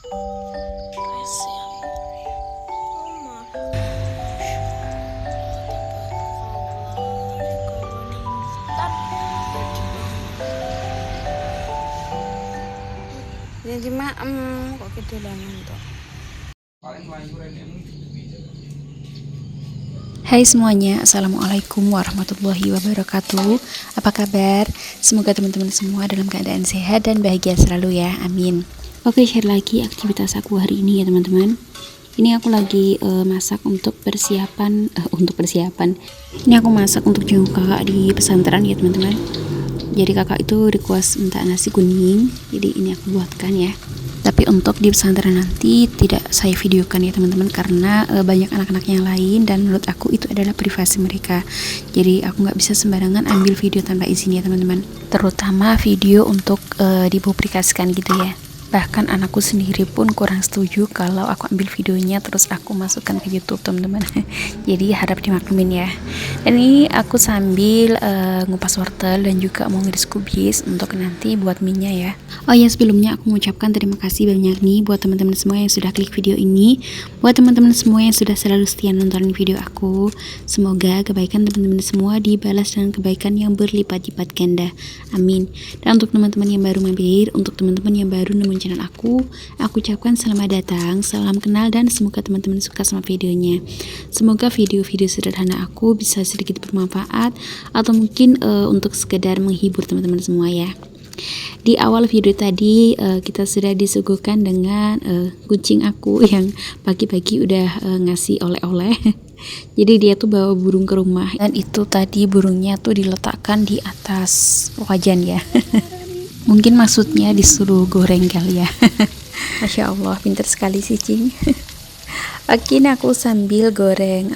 Jadi kok kedolangan tuh. Hai semuanya, Assalamualaikum warahmatullahi wabarakatuh. Apa kabar? Semoga teman-teman semua dalam keadaan sehat dan bahagia selalu ya, amin. Oke, share lagi aktivitas aku hari ini ya teman-teman. Ini aku lagi masak untuk persiapan. Ini aku masak untuk jenguk kakak di pesantren ya teman-teman. Jadi kakak itu request minta nasi kuning, jadi ini aku buatkan ya. Tapi untuk di pesantren nanti tidak saya videokan ya teman-teman, karena banyak anak-anak yang lain dan menurut aku itu adalah privasi mereka. Jadi aku nggak bisa sembarangan ambil video tanpa izin ya teman-teman. Terutama video untuk dipublikasikan gitu ya. Bahkan anakku sendiri pun kurang setuju kalau aku ambil videonya terus aku masukkan ke YouTube teman-teman. Jadi harap dimaklumin ya. Dan ini aku sambil ngupas wortel dan juga mau ngiris kubis untuk nanti buat mie-nya ya. Oh ya, sebelumnya aku mengucapkan terima kasih banyak nih buat teman-teman semua yang sudah klik video ini, buat teman-teman semua yang sudah selalu setia nonton video aku. Semoga kebaikan teman-teman semua dibalas dengan kebaikan yang berlipat-lipat ganda. Amin. Dan untuk teman-teman yang baru mampir, untuk teman-teman yang baru nemuin channel aku ucapkan selamat datang, salam kenal, dan semoga teman-teman suka sama videonya. Semoga video-video sederhana aku bisa sedikit bermanfaat atau mungkin untuk sekedar menghibur teman-teman semua ya. Di awal video tadi kita sudah disuguhkan dengan kucing aku yang pagi-pagi udah ngasih oleh-oleh. Jadi dia tuh bawa burung ke rumah, dan itu tadi burungnya tuh diletakkan di atas wajan ya. Mungkin maksudnya disuruh goreng kali ya. Masya Allah, pintar sekali sih Cing. Oke, ini aku sambil goreng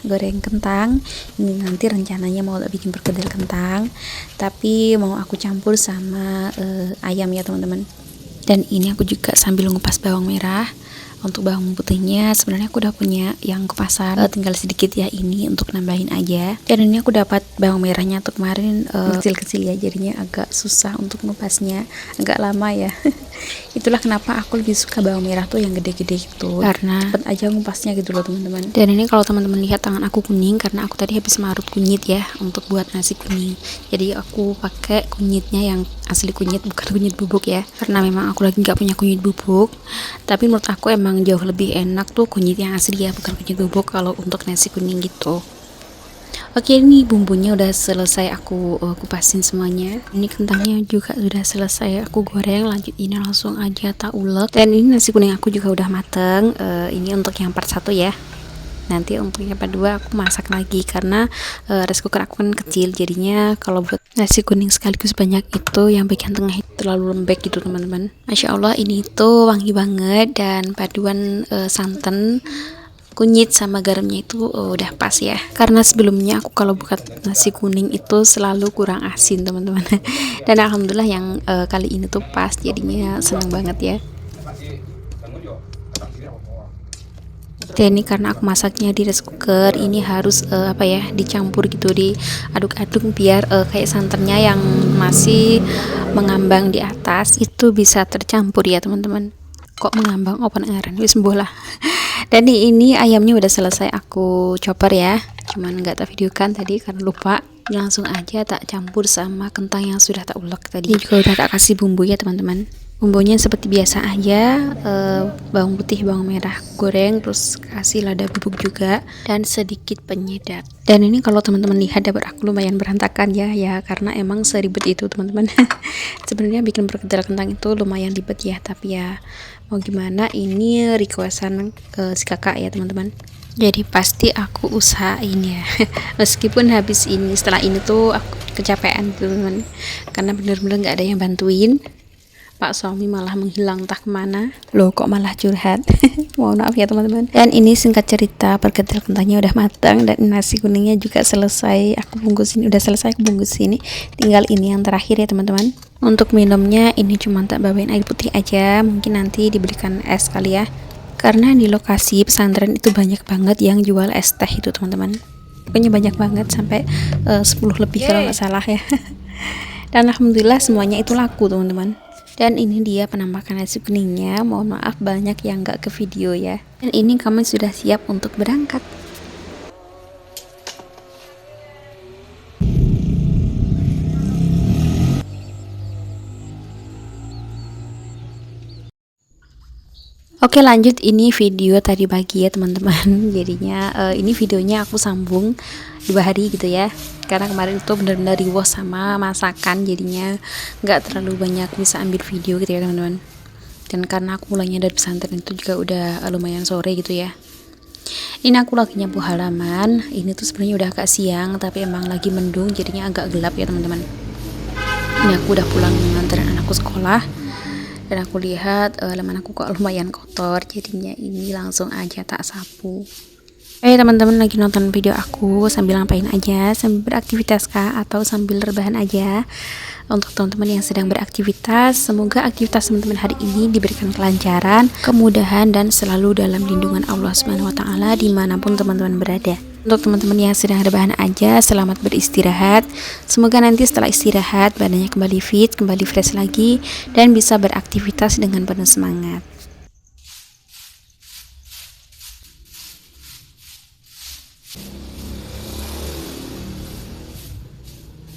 goreng kentang. Ini nanti rencananya mau bikin perkedel kentang, tapi mau aku campur sama ayam ya teman-teman. Dan ini aku juga sambil ngupas bawang merah. Untuk bawang putihnya sebenarnya aku udah punya yang ke pasar, tinggal sedikit ya ini untuk nambahin aja. Dan ini aku dapat bawang merahnya tuh kemarin kecil-kecil ya, jadinya agak susah untuk ngupasnya, agak lama ya. Itulah kenapa aku lebih suka bawang merah tuh yang gede-gede gitu, karena cepet aja ngupasnya gitu loh teman-teman. Dan ini kalau teman-teman lihat tangan aku kuning karena aku tadi habis marut kunyit ya untuk buat nasi kuning. Jadi aku pakai kunyitnya yang asli kunyit, bukan kunyit bubuk ya, karena memang aku lagi nggak punya kunyit bubuk. Tapi menurut aku emang jauh lebih enak tuh kunyit yang asli ya, bukan kunyit bubuk kalau untuk nasi kuning gitu. Oke, ini bumbunya udah selesai aku kupasin semuanya. Ini kentangnya juga sudah selesai aku goreng. Lanjut ini langsung aja tak ulek. Dan ini nasi kuning aku juga udah mateng. Ini untuk yang part 1 ya. Nanti untuk yang part 2 aku masak lagi, karena rice cooker aku kan kecil, jadinya kalau buat nasi kuning sekaligus banyak itu yang bagian tengah itu terlalu lembek gitu teman-teman. Masya Allah, ini tuh wangi banget, dan paduan santan, kunyit sama garamnya itu udah pas ya. Karena sebelumnya aku kalau buat nasi kuning itu selalu kurang asin teman-teman. Dan alhamdulillah yang kali ini tuh pas, jadinya seneng banget ya. Dan ini karena aku masaknya di rice cooker, ini harus dicampur gitu, diaduk-aduk biar kayak santannya yang masih mengambang di atas itu bisa tercampur ya teman-teman. Kok mengambang open airan wis bola. Dan ini ayamnya udah selesai aku chopper ya, cuman nggak tak videokan tadi karena lupa. Langsung aja tak campur sama kentang yang sudah tak ulek tadi. Ini juga udah tak kasih bumbu ya teman-teman. Bumbunya seperti biasa aja, bawang putih, bawang merah goreng, terus kasih lada bubuk juga, dan sedikit penyedap. Dan ini kalau teman-teman lihat dapur aku lumayan berantakan ya, karena emang seribet itu teman-teman. Sebenarnya bikin perkedel kentang itu lumayan ribet ya, tapi ya mau gimana, ini requestan si kakak ya teman-teman. Jadi pasti aku usahain ya. Meskipun setelah ini tuh aku kecapean teman-teman, karena bener-bener nggak ada yang bantuin. Pak suami malah menghilang entah kemana. Loh, kok malah curhat. Mohon maaf ya teman-teman. Dan ini singkat cerita, perkedel kentangnya udah matang, dan nasi kuningnya juga selesai aku bungkusin. Udah selesai aku bungkusin. Tinggal ini yang terakhir ya teman-teman. Untuk minumnya ini cuma tak bawain air putih aja, mungkin nanti diberikan es kali ya. Karena di lokasi pesantren itu banyak banget yang jual es teh itu teman-teman. Pokoknya banyak banget, sampai 10 lebih kalau nggak salah ya. Dan alhamdulillah semuanya itu laku teman-teman. Dan ini dia penampakan nasi kuningnya. Mohon maaf banyak yang nggak ke video ya. Dan ini kami sudah siap untuk berangkat. Oke, lanjut, ini video tadi pagi ya teman-teman. Jadinya ini videonya aku sambung 2 hari gitu ya, karena kemarin itu benar-benar riwah sama masakan, jadinya nggak terlalu banyak bisa ambil video gitu ya teman-teman. Dan karena aku pulangnya dari pesantren itu juga udah lumayan sore gitu ya. Ini aku lagi nyapu halaman. Ini tuh sebenarnya udah agak siang, tapi emang lagi mendung jadinya agak gelap ya teman-teman. Ini aku udah pulang mengantar anakku sekolah, dan aku lihat halaman aku kok lumayan kotor, jadinya ini langsung aja tak sapu. Teman-teman lagi nonton video aku sambil ngapain aja? Sambil beraktivitas kah? Atau sambil rebahan aja? Untuk teman-teman yang sedang beraktivitas, semoga aktivitas teman-teman hari ini diberikan kelancaran, kemudahan, dan selalu dalam lindungan Allah Subhanahu wa Ta'ala dimanapun teman-teman berada. Untuk teman-teman yang sedang rebahan aja, selamat beristirahat. Semoga nanti setelah istirahat badannya kembali fit, kembali fresh lagi, dan bisa beraktivitas dengan penuh semangat.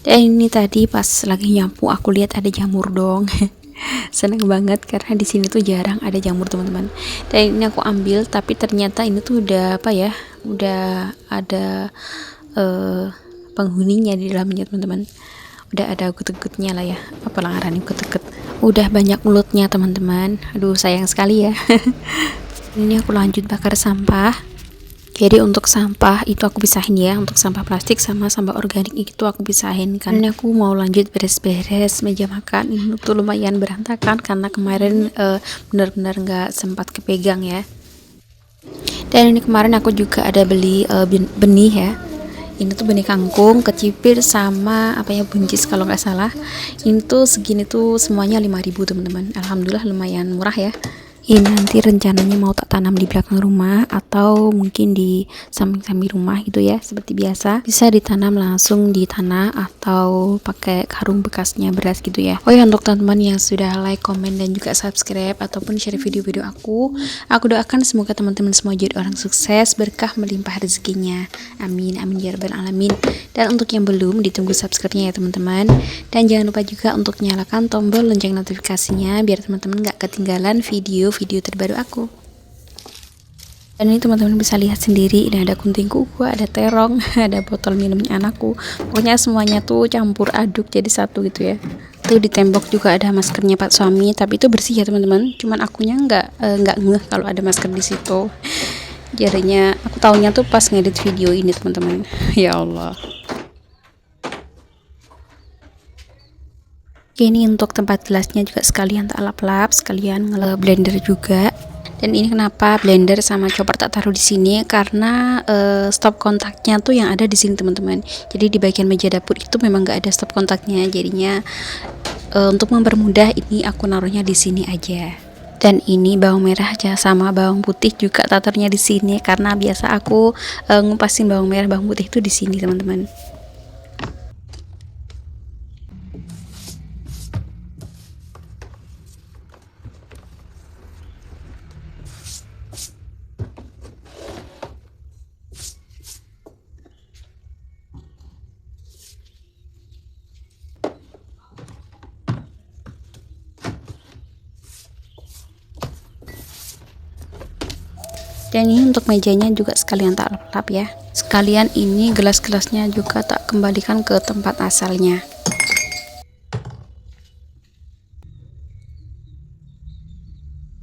Dan ini tadi pas lagi nyapu aku lihat ada jamur dong. Seneng banget karena di sini tuh jarang ada jamur teman-teman. Dan ini aku ambil, tapi ternyata ini tuh udah apa ya? Udah ada penghuninya di dalamnya teman-teman. Udah ada gut-gutnya lah ya. Apa langaran gut-gut. Udah banyak mulutnya teman-teman. Aduh, sayang sekali ya. Ini aku lanjut bakar sampah. Jadi untuk sampah itu aku pisahin ya, untuk sampah plastik sama sampah organik itu aku pisahin, karena aku mau lanjut beres-beres meja makan. Ini tuh lumayan berantakan karena kemarin benar-benar nggak sempat kepegang ya. Dan ini kemarin aku juga ada beli benih ya. Ini tuh benih kangkung, kecipir, sama apa ya, buncis kalau nggak salah. Ini tuh segini tuh semuanya 5.000 teman-teman. Alhamdulillah lumayan murah ya. Ini nanti rencananya mau tak tanam di belakang rumah atau mungkin di samping-samping rumah gitu ya, seperti biasa. Bisa ditanam langsung di tanah atau pakai karung bekasnya beras gitu ya. Oh ya, untuk teman-teman yang sudah like, komen, dan juga subscribe ataupun share video-video aku doakan semoga teman-teman semua jadi orang sukses, berkah melimpah rezekinya. Amin, amin ya rabbal alamin. Dan untuk yang belum, ditunggu subscribe-nya ya teman-teman. Dan jangan lupa juga untuk nyalakan tombol lonceng notifikasinya biar teman-teman gak ketinggalan video terbaru aku. Dan ini teman-teman bisa lihat sendiri, ini ada gunting kuku, ada terong, ada botol minumnya anakku. Pokoknya semuanya tuh campur aduk jadi satu gitu ya. Tuh di tembok juga ada maskernya Pak suami, tapi itu bersih ya teman-teman. Cuman akunya nggak ngeh kalau ada masker di situ. Jadinya aku taunya tuh pas ngedit video ini teman-teman. Ya Allah. Ini untuk tempat gelasnya juga sekalian tak lap-lap, sekalian blender juga. Dan ini kenapa blender sama chopper tak taruh di sini, karena stop kontaknya tuh yang ada di sini teman-teman. Jadi di bagian meja dapur itu memang nggak ada stop kontaknya, jadinya untuk mempermudah ini aku naruhnya di sini aja. Dan ini bawang merah aja sama bawang putih juga taruhnya di sini, karena biasa aku ngupasin bawang merah bawang putih itu di sini teman-teman. Dan ini untuk mejanya juga sekalian tak lap-lap ya. Sekalian ini gelas-gelasnya juga tak kembalikan ke tempat asalnya.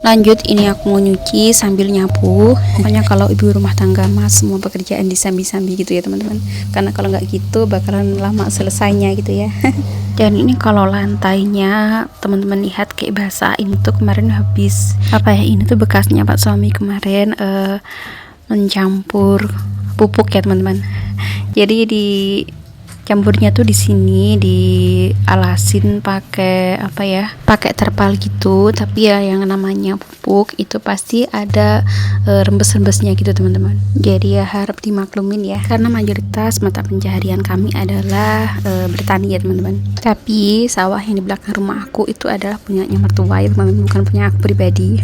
Lanjut, ini aku mau nyuci sambil nyapu. Pokoknya kalau ibu rumah tangga mas semua pekerjaan disambi-sambi gitu ya teman-teman. Karena kalau nggak gitu bakalan lama selesainya gitu ya. Dan ini kalau lantainya teman-teman lihat kayak basah, ini tuh kemarin habis apa ya, ini tuh bekasnya Pak suami kemarin mencampur pupuk ya teman-teman. Jadi Campurnya tuh di sini dialasin pakai apa ya? Pakai terpal gitu. Tapi ya yang namanya pupuk itu pasti ada rembes-rembesnya gitu teman-teman. Jadi ya harap dimaklumin ya. Karena mayoritas mata pencaharian kami adalah bertani ya teman-teman. Tapi sawah yang di belakang rumah aku itu adalah punyanya mertua ya teman-teman, bukan punya aku pribadi.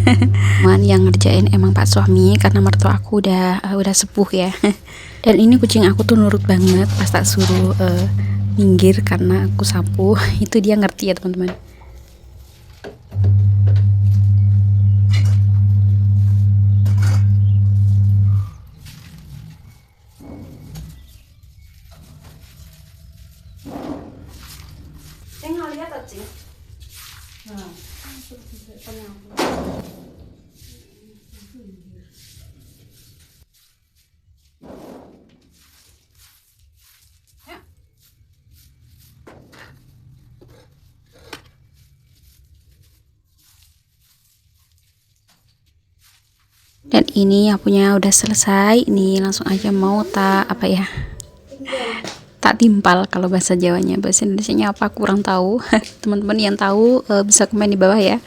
Cuman yang ngerjain emang Pak suami karena mertua aku udah sepuh ya. Dan ini kucing aku tuh nurut banget pas tak suruh minggir karena aku sapu. Itu dia ngerti ya teman-teman. Dan ini yang punya udah selesai. Ini langsung aja mau tak timpal kalau bahasa Jawanya. Bahasa Indonesianya apa kurang tahu. Teman-teman yang tahu bisa komen di bawah ya.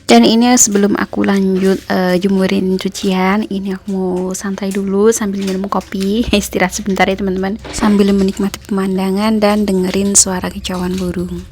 Dan ini sebelum aku lanjut jumurin cucian, ini aku mau santai dulu sambil minum kopi, istirahat sebentar ya teman-teman, sambil menikmati pemandangan dan dengerin suara kicauan burung.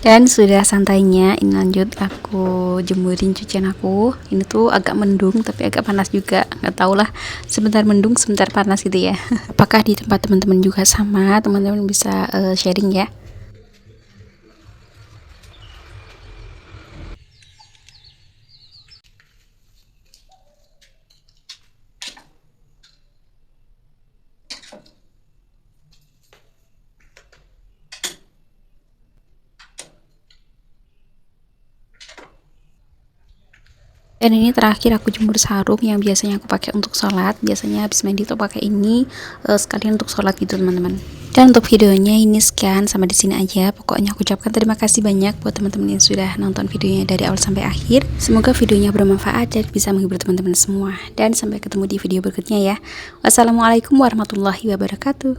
Dan sudah santainya, ini lanjut aku jemurin cucian aku. Ini tuh agak mendung tapi agak panas juga, nggak tau lah, sebentar mendung sebentar panas gitu ya. Apakah di tempat teman-teman juga sama? Teman-teman bisa sharing ya. Dan ini terakhir aku jemur sarung yang biasanya aku pakai untuk sholat. Biasanya habis mandi tuh pakai ini sekalian untuk sholat gitu teman-teman. Dan untuk videonya ini sekian, sama di sini aja. Pokoknya aku ucapkan terima kasih banyak buat teman-teman yang sudah nonton videonya dari awal sampai akhir. Semoga videonya bermanfaat dan bisa menghibur teman-teman semua. Dan sampai ketemu di video berikutnya ya. Wassalamualaikum warahmatullahi wabarakatuh.